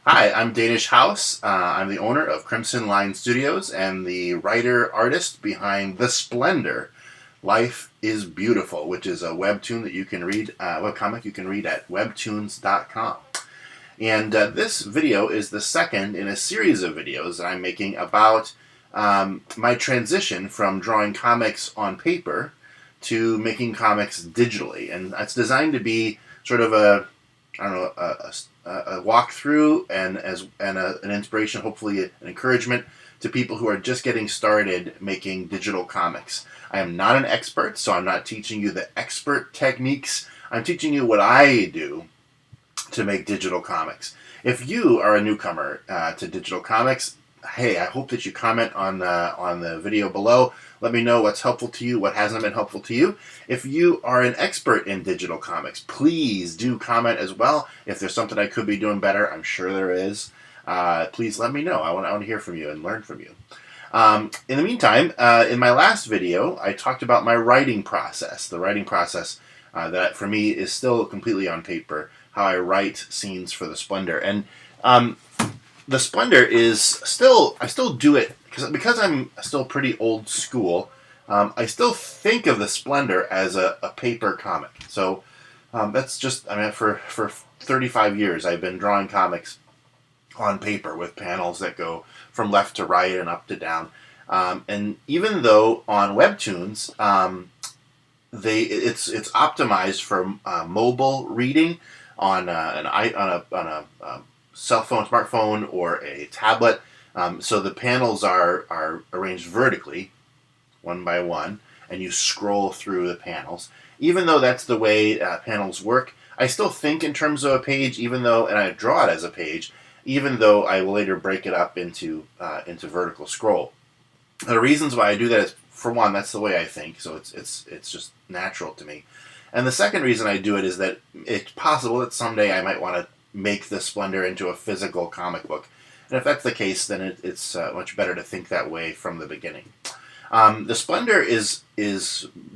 Hi, I'm Danish House. I'm the owner of Crimson Line Studios and the writer-artist behind The Splendor, Life is Beautiful, which is a webtoon that you can read, webcomic you can read at webtoons.com. And this video is the second in a series of videos that I'm making about my transition from drawing comics on paper to making comics digitally. And it's designed to be sort of a walkthrough and an inspiration, hopefully an encouragement to people who are just getting started making digital comics. I am not an expert, so I'm not teaching you the expert techniques. I'm teaching you what I do to make digital comics. If you are a newcomer to digital comics, hey, I hope that you comment on the video below. Let me know what's helpful to you, what hasn't been helpful to you. If you are an expert in digital comics, please do comment as well. If there's something I could be doing better, I'm sure there is. Please let me know. I want to hear from you and learn from you. In the meantime, in my last video, I talked about my writing process. The writing process that for me is still completely on paper, how I write scenes for The Splendor. And The Splendor is still, I still do it, because I'm still pretty old school, I still think of The Splendor as a paper comic. So that's just, I mean, for 35 years I've been drawing comics on paper with panels that go from left to right and up to down. And even though on webtoons, it's optimized for mobile reading on a cell phone, smartphone, or a tablet. So the panels are arranged vertically, one by one, and you scroll through the panels. Even though that's the way panels work, I still think in terms of a page, even though, and I draw it as a page, even though I will later break it up into vertical scroll. The reasons why I do that is, for one, that's the way I think, so it's just natural to me. And the second reason I do it is that it's possible that someday I might want to make The Splendor into a physical comic book. And if that's the case, then it's much better to think that way from the beginning. The Splendor is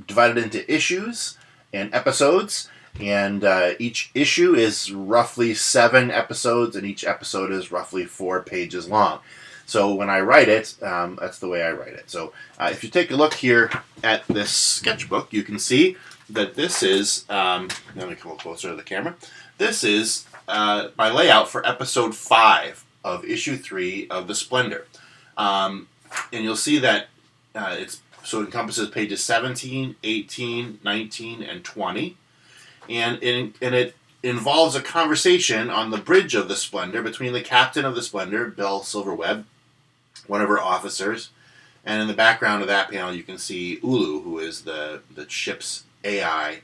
divided into issues and episodes, and each issue is roughly 7 episodes, and each episode is roughly 4 pages long. So when I write it, that's the way I write it. So if you take a look here at this sketchbook, you can see that this is, let me come a little closer to the camera, this is my layout for episode 5 of issue 3 of The Splendor. And you'll see that it encompasses pages 17, 18, 19, and 20. And it involves a conversation on the bridge of The Splendor between the captain of The Splendor, Belle Silverweb, one of her officers, and in the background of that panel you can see Ulu, who is the ship's AI.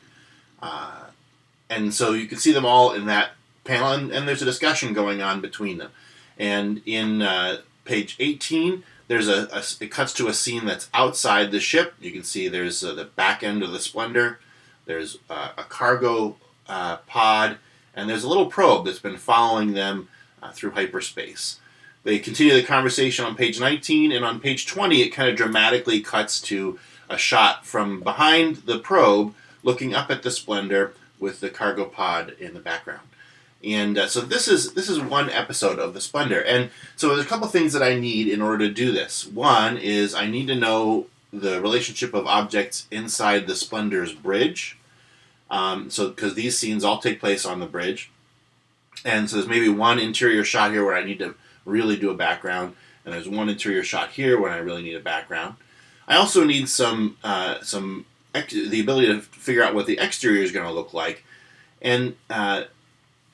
And so you can see them all in that panel, and there's a discussion going on between them. And in page 18, it cuts to a scene that's outside the ship. You can see there's the back end of The Splendor. There's a cargo pod, and there's a little probe that's been following them through hyperspace. They continue the conversation on page 19, and on page 20 it kind of dramatically cuts to a shot from behind the probe looking up at The Splendor with the cargo pod in the background. And so this is one episode of The Splendor. And so there's a couple things that I need in order to do this. One is I need to know the relationship of objects inside The Splendor's bridge. Because these scenes all take place on the bridge. And so there's maybe one interior shot here where I need to really do a background, and there's one interior shot here where I really need a background. I also need the ability to figure out what the exterior is going to look like, and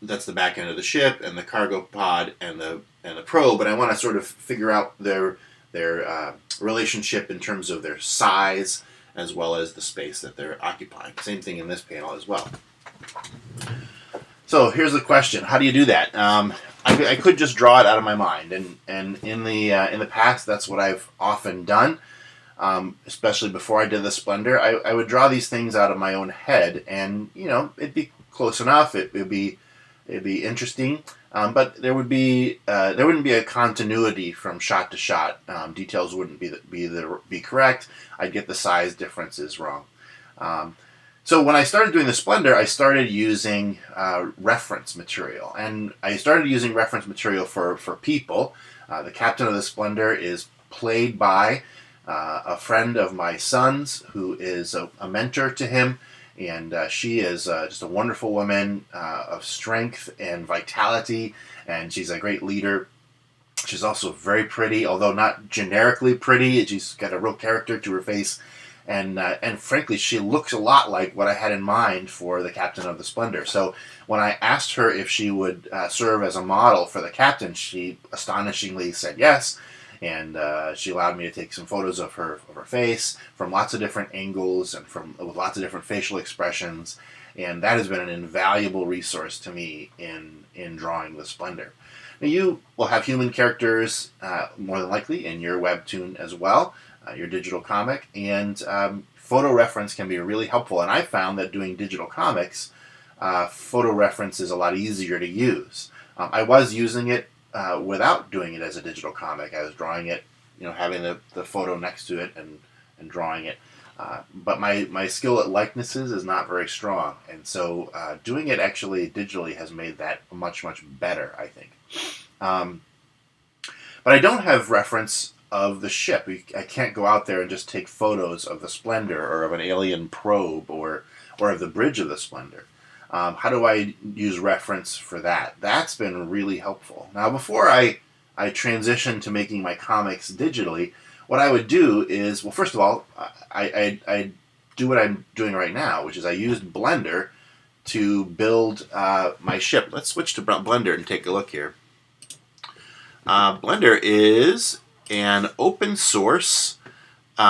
that's the back end of the ship and the cargo pod and the probe. But I want to sort of figure out their relationship in terms of their size as well as the space that they're occupying. Same thing in this panel as well. So here's the question: how do you do that? I could just draw it out of my mind, and in the past, that's what I've often done. Especially before I did The Splendor, I would draw these things out of my own head, and it'd be close enough. It'd be interesting, but there wouldn't be a continuity from shot to shot. Details wouldn't be correct. I'd get the size differences wrong. So when I started doing the Splendor, I started using reference material. And I started using reference material for people. The captain of the Splendor is played by a friend of my son's who is a mentor to him. And she is just a wonderful woman of strength and vitality. And she's a great leader. She's also very pretty, although not generically pretty. She's got a real character to her face. And frankly, she looks a lot like what I had in mind for the captain of the Splendor. So when I asked her if she would serve as a model for the captain, she astonishingly said yes. And she allowed me to take some photos of her face from lots of different angles and with lots of different facial expressions. And that has been an invaluable resource to me in drawing the Splendor. Now, you will have human characters more than likely in your webtoon as well. Your digital comic, and photo reference can be really helpful. And I found that doing digital comics, photo reference is a lot easier to use. I was using it without doing it as a digital comic. I was drawing it, having the photo next to it and drawing it. But my skill at likenesses is not very strong, and so doing it actually digitally has made that much, much better, I think. But I don't have reference of the ship. I can't go out there and just take photos of the Splendor or of an alien probe or of the bridge of the Splendor. How do I use reference for that? That's been really helpful. Now, before I transition to making my comics digitally, what I would do is, well, first of all, I do what I'm doing right now, which is I used Blender to build my ship. Let's switch to Blender and take a look here. Blender is an open source. It's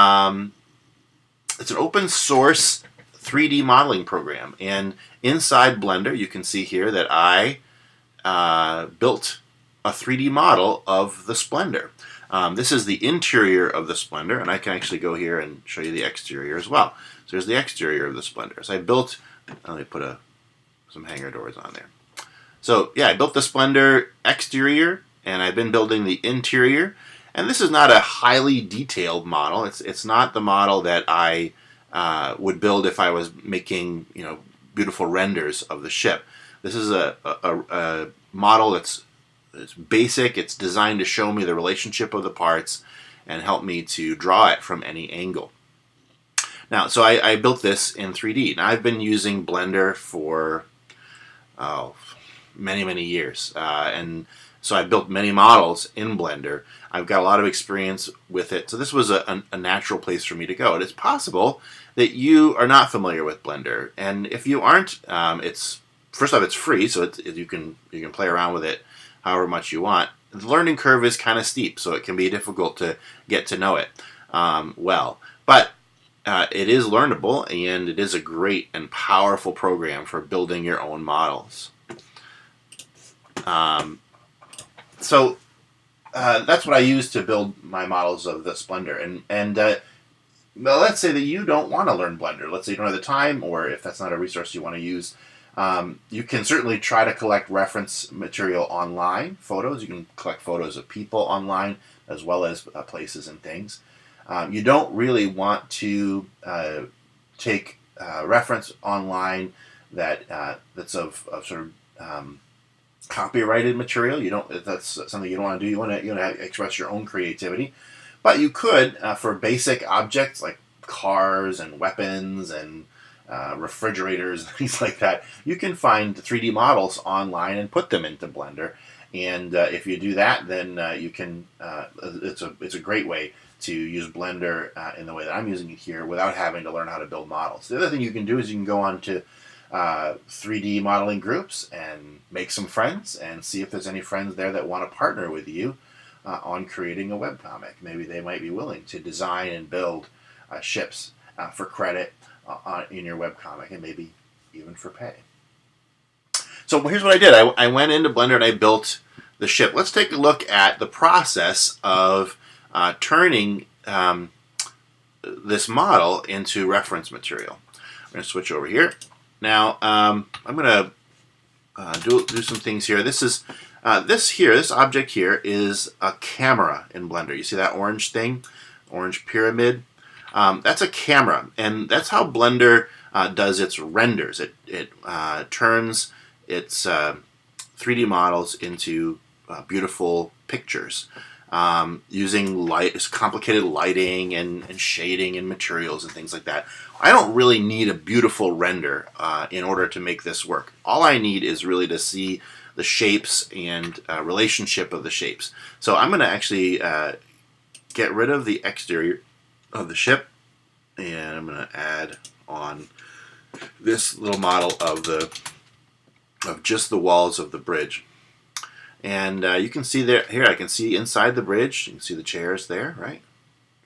an open source 3D modeling program, and inside Blender, you can see here that I built a 3D model of the Splendor. This is the interior of the Splendor, and I can actually go here and show you the exterior as well. So here's the exterior of the Splendor. So I built. Let me put some hanger doors on there. So yeah, I built the Splendor exterior, and I've been building the interior. And this is not a highly detailed model. It's not the model that I would build if I was making beautiful renders of the ship. This is a model that's basic. It's designed to show me the relationship of the parts and help me to draw it from any angle. Now, so I built this in 3D. Now, I've been using Blender for many, many years, and so I've built many models in Blender. I've got a lot of experience with it, so this was a natural place for me to go. And it's possible that you are not familiar with Blender, and if you aren't, first off, it's free, so you can play around with it however much you want. The learning curve is kind of steep, so it can be difficult to get to know it well. But it is learnable, and it is a great and powerful program for building your own models. So that's what I use to build my models of the Splendor. And well, let's say that you don't want to learn Blender. Let's say you don't have the time, or if that's not a resource you want to use. You can certainly try to collect reference material online, photos. You can collect photos of people online, as well as places and things. You don't really want to take reference online that's of sort of copyrighted material. That's something you don't want to do. You want to express your own creativity, but you could for basic objects like cars and weapons and refrigerators and things like that. You can find 3D models online and put them into Blender, and if you do that, then you can. It's a great way to use Blender in the way that I'm using it here without having to learn how to build models. The other thing you can do is you can go on to 3D modeling groups and make some friends and see if there's any friends there that want to partner with you on creating a webcomic. Maybe they might be willing to design and build ships for credit in your webcomic, and maybe even for pay. So here's what I did. I went into Blender and I built the ship. Let's take a look at the process of turning this model into reference material. I'm going to switch over here. Now, I'm going to do some things here. This object here is a camera in Blender. You see that orange thing? Orange pyramid? That's a camera, and that's how Blender does its renders. It turns its 3D models into beautiful pictures using complicated lighting and shading and materials and things like that. I don't really need a beautiful render in order to make this work. All I need is really to see the shapes and relationship of the shapes. So I'm going to actually get rid of the exterior of the ship, and I'm going to add on this little model of just the walls of the bridge. And you can see there, here I can see inside the bridge. You can see the chairs there, right?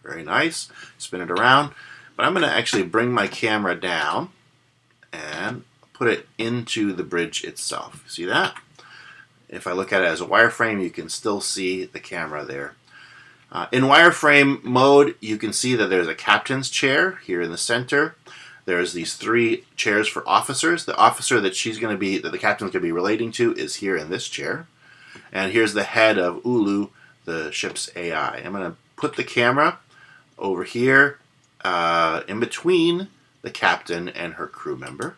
Very nice. Spin it around. But I'm going to actually bring my camera down and put it into the bridge itself. See that? If I look at it as a wireframe, you can still see the camera there. In wireframe mode, you can see that there's a captain's chair here in the center. There's these 3 chairs for officers. The officer that the captain's going to be relating to is here in this chair. And here's the head of Ulu, the ship's AI. I'm going to put the camera over here in between the captain and her crew member.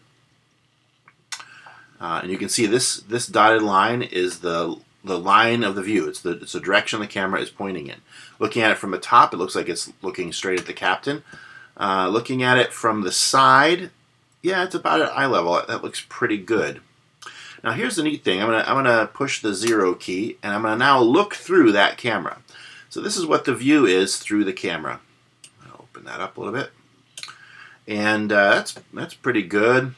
And you can see this dotted line is the line of the view. It's the direction the camera is pointing in. Looking at it from the top, it looks like it's looking straight at the captain. Looking at it from the side, yeah, it's about at eye level. That looks pretty good. Now here's the neat thing. I'm gonna push the 0 key, and I'm gonna now look through that camera. So this is what the view is through the camera. I'll open that up a little bit, and that's pretty good.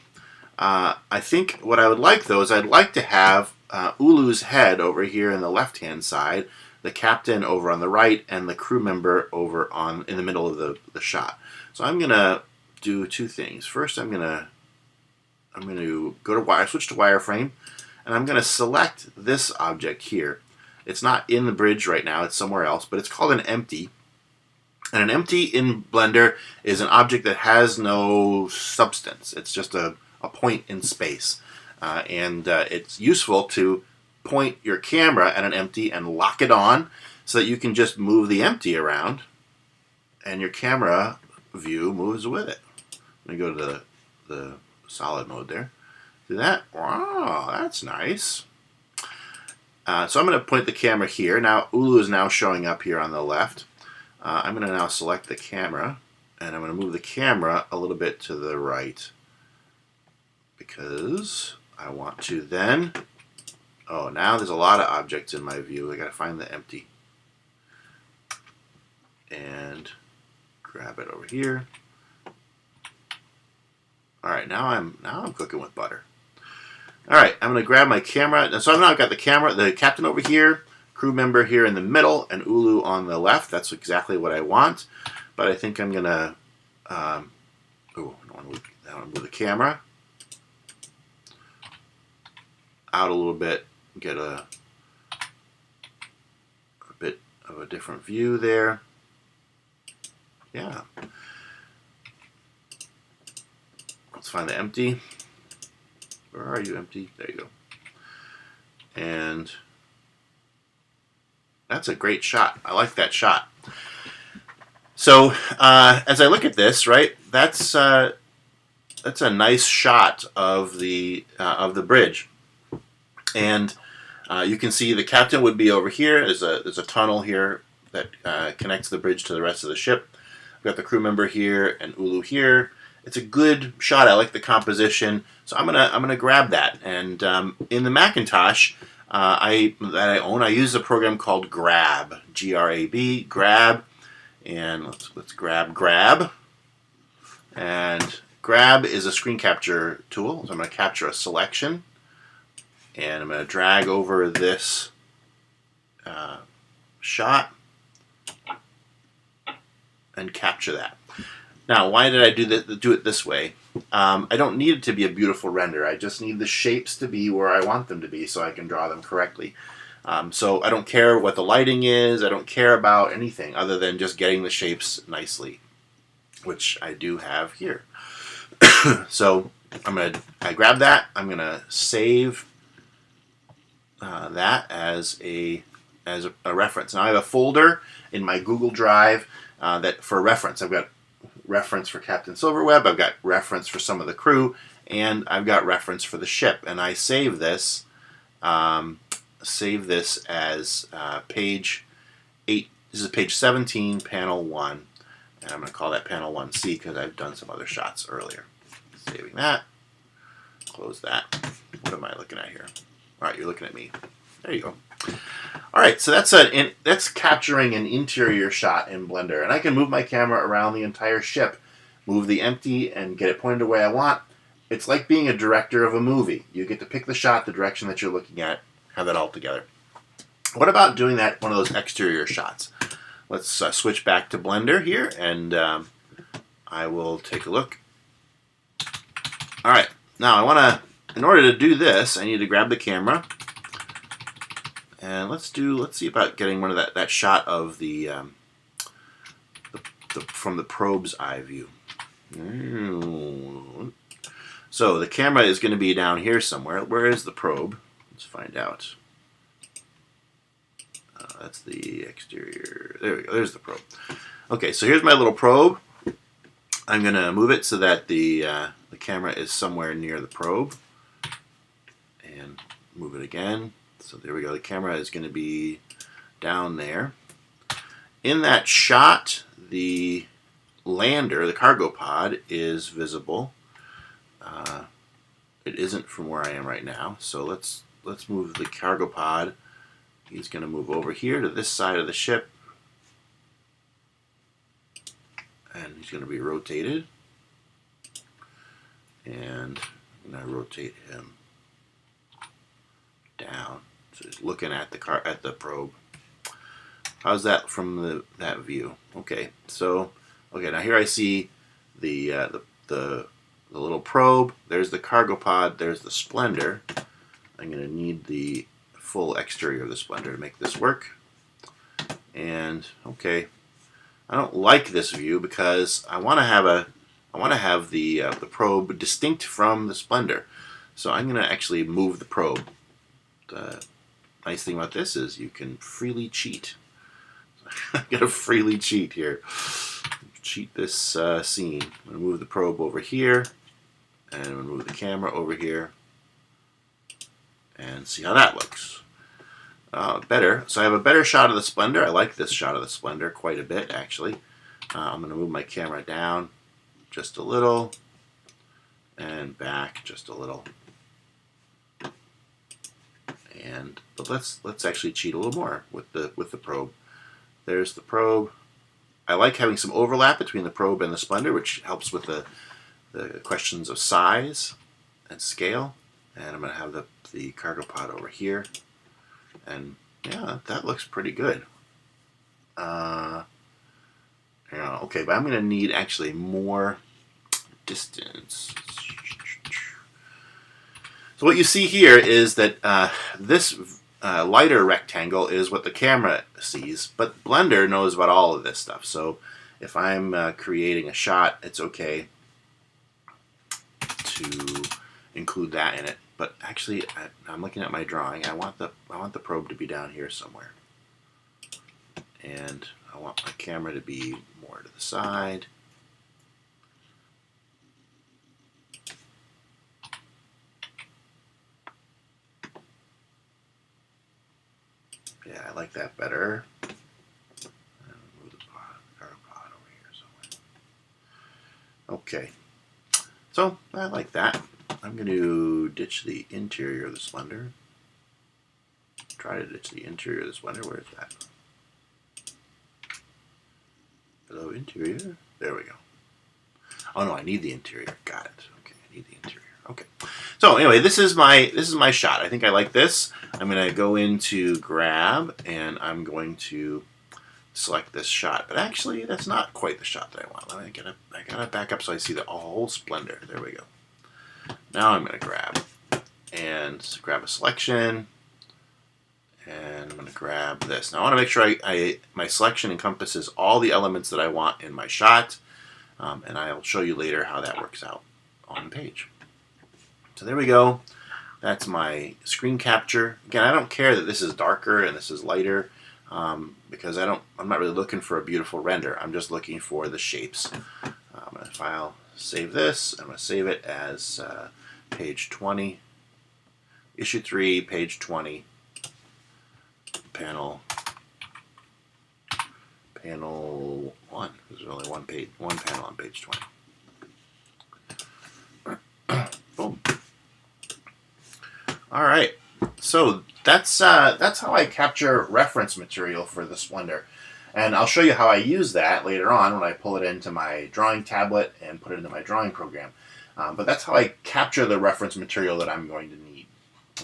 I think what I would like though is I'd like to have Ulu's head over here in the left-hand side, the captain over on the right, and the crew member over in the middle of the shot. So I'm gonna do 2 things. First, I'm gonna go to switch to wireframe, and I'm going to select this object here. It's not in the bridge right now, it's somewhere else, but it's called an empty. And an empty in Blender is an object that has no substance. It's just a point in space. It's useful to point your camera at an empty and lock it on so that you can just move the empty around and your camera view moves with it. Let me go to the solid mode there. See that? Wow, that's nice. So I'm going to point the camera here. Now Ulu is now showing up here on the left. I'm going to now select the camera, and I'm going to move the camera a little bit to the right because I want to then... Oh, now there's a lot of objects in my view. I got to find the empty and grab it over here. All right, now I'm cooking with butter. All right, I'm going to grab my camera. So I've now got the captain over here, crew member here in the middle, and Ulu on the left. That's exactly what I want. But I think I'm going to, I want to move the camera out a little bit, get a bit of a different view there. Yeah. Let's find the empty. Where are you, empty? There you go. And that's a great shot. I like that shot. So as I look at this, right, that's a nice shot of the bridge, and you can see the captain would be over here. There's a tunnel here that connects the bridge to the rest of the ship. We've got the crew member here and Ulu here. It's a good shot. I like the composition, so I'm gonna grab that. And in the Macintosh that I own, I use a program called Grab, G-R-A-B, Grab, and let's grab. And Grab is a screen capture tool, so I'm going to capture a selection, and I'm going to drag over this shot and capture that. Now, why did I do it this way? I don't need it to be a beautiful render. I just need the shapes to be where I want them to be so I can draw them correctly. So I don't care what the lighting is. I don't care about anything other than just getting the shapes nicely, which I do have here. So I grab that. I'm gonna save that as a reference. Now I have a folder in my Google Drive that for reference. I've got reference for Captain Silverweb, I've got reference for some of the crew, and I've got reference for the ship. And I save this as page 8. This is page 17, panel 1. And I'm going to call that panel 1C because I've done some other shots earlier. Saving that. Close that. What am I looking at here? All right, you're looking at me. There you go. All right, so that's capturing an interior shot in Blender. And I can move my camera around the entire ship, move the empty, and get it pointed the way I want. It's like being a director of a movie. You get to pick the shot, the direction that you're looking at, have that all together. What about doing that, one of those exterior shots? Let's switch back to Blender here, and I will take a look. All right, now I want to, in order to do this, I need to grab the camera, and let's see about getting one of that shot of the from the probe's eye view. So the camera is going to be down here somewhere. Where is the probe? Let's find out. That's the exterior. There we go. There's the probe. Okay, so here's my little probe. I'm going to move it so that the camera is somewhere near the probe. And move it again. So there we go. The camera is going to be down there. In that shot, the lander, the cargo pod, is visible. It isn't from where I am right now. So let's move the cargo pod. He's going to move over here to this side of the ship. And he's going to be rotated. And I'm going to rotate him down. So he's looking at the probe. How's that from that view? Okay, so now here I see the little probe. There's the cargo pod. There's the Splendor. I'm going to need the full exterior of the Splendor to make this work. And okay, I don't like this view because I want to have the probe distinct from the Splendor. So I'm going to actually move the probe. The nice thing about this is you can freely cheat. I'm going to freely cheat here. Cheat this scene. I'm going to move the probe over here, and I'm going to move the camera over here, and see how that looks. Better. So I have a better shot of the Splendor. I like this shot of the Splendor quite a bit, actually. I'm going to move my camera down just a little, and back just a little. But let's actually cheat a little more with the probe. There's the probe. I like having some overlap between the probe and the Splendor, which helps with the questions of size and scale. And I'm going to have the cargo pod over here. And yeah, that looks pretty good. Okay, but I'm going to need actually more distance. So what you see here is that this lighter rectangle is what the camera sees, but Blender knows about all of this stuff. So if I'm creating a shot, it's okay to include that in it. But actually, I'm looking at my drawing. I want the probe to be down here somewhere, and I want my camera to be more to the side. Yeah, I like that better. And move the cargo pod over here somewhere. Okay, so I like that. I'm going to ditch the interior of the Splendor. Try to ditch the interior of the Splendor. Where is that? Hello, interior. There we go. Oh no, I need the interior. Got it. Okay, I need the interior. Okay. So anyway, this is my shot. I think I like this. I'm going to go into grab, and I'm going to select this shot. But actually, that's not quite the shot that I want. I gotta back up so I see the whole Splendor. There we go. Now I'm going to grab a selection, and I'm going to grab this. Now I want to make sure my selection encompasses all the elements that I want in my shot, and I'll show you later how that works out on the page. So there we go. That's my screen capture. Again, I don't care that this is darker and this is lighter, because I'm not really looking for a beautiful render. I'm just looking for the shapes file, save this. I'm going to save it as page 20, issue 3, page 20, panel 1. There's only one panel on page 20. Boom. All right. So that's how I capture reference material for the Splendor. And I'll show you how I use that later on when I pull it into my drawing tablet and put it into my drawing program. But that's how I capture the reference material that I'm going to need.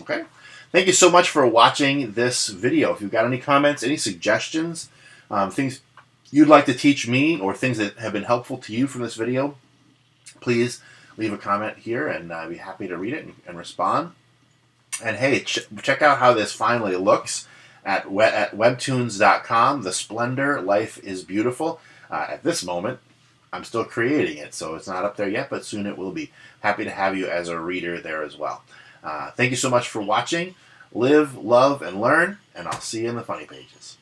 Okay? Thank you so much for watching this video. If you've got any comments, any suggestions, things you'd like to teach me, or things that have been helpful to you from this video, please leave a comment here, and I'd be happy to read it and respond. And hey, check out how this finally looks at webtoons.com. The Splendor Life is Beautiful. At this moment, I'm still creating it, so it's not up there yet, but soon it will be. Happy to have you as a reader there as well. Thank you so much for watching. Live, love, and learn, and I'll see you in the funny pages.